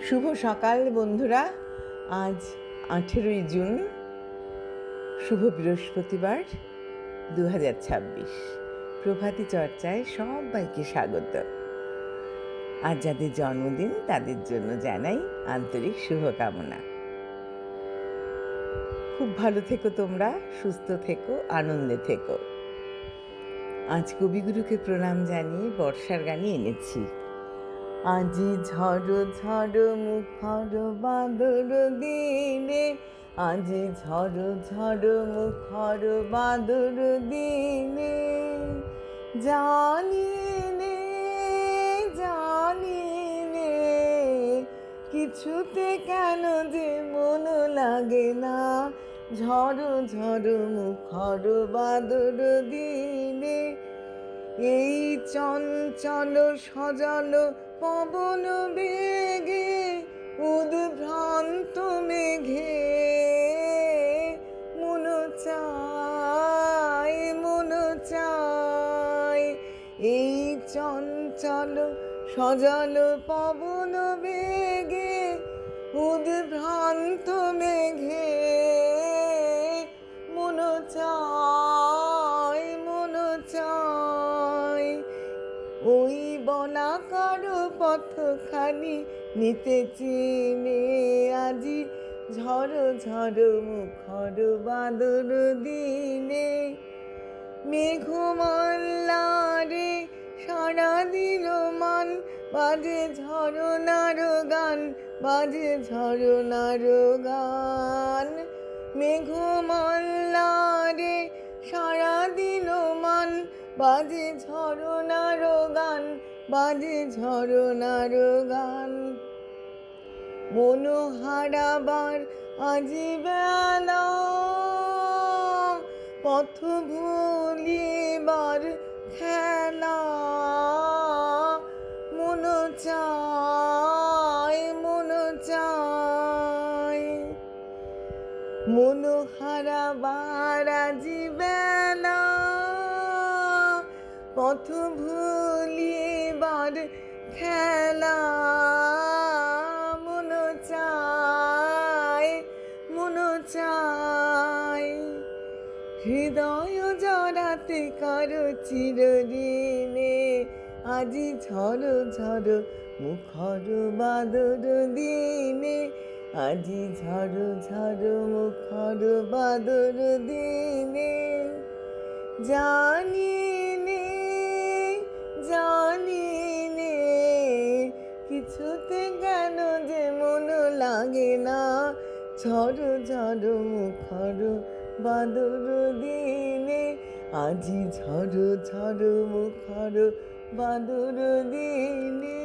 শুভ সকাল বন্ধুরা। আজ 18ই জুন, শুভ বৃহস্পতিবার 2026। প্রভাতী চর্চায় সবাইকে স্বাগত। আজ যাদের জন্মদিন তাদের জন্য জানাই আন্তরিক শুভকামনা। খুব ভালো থেকো তোমরা, সুস্থ থেকো, আনন্দে থেকো। আজ কবিগুরুকে প্রণাম জানিয়ে বর্ষার গানই এনেছি। আজি ঝড় ঝড় মুখর বাদর দিনে, আজি ঝড় ঝড় মুখর বাদর দিনে, জানি নে জানি নে কিছুতে কেন যে মন লাগে না, ঝড় ঝড় মুখর বাদর দিনে। এই চঞ্চল সজল পবন বেগে, উদ্ভ্রান্ত মেঘে মন চায় মন চায়। এই চঞ্চল সজল পবন বেগে, উদ্ভ্রান্ত মেঘে মন চায় মন চায়। ওই বনাকার পথখানি নিতে চিনে, আজি ঝড় ঝড় মুখর বাদর দিনে। মেঘমল্লারে সারা দিল মান, বাজে ঝরনার গান, বাজে ঝরনার গান। মেঘমল্লারে সারা দিল মান, বাজে ঝরনার গান, বাজে ঝরনার গান। মন হারাবার আজি বেলা, পথ ভুলিবার খেলা, মন চায় মন চায়। মন হারাবার আজি বেলা, পথ ভুলিবার খেলা, মন চায় মন চায়। হৃদয় জড়াতে কারো চিরদিনে, আজি ঝড় ঝড় মুখর বাদর দিনে, আজি ঝড় ঝড় মুখর বাদর দিনে। জানি নে জানি নে কিছুতে কেন যে মন লাগে না, ঝড় ঝড় মুখর বাদর দিনে, আজি ঝড় ঝড় মুখর বাদর দিনে।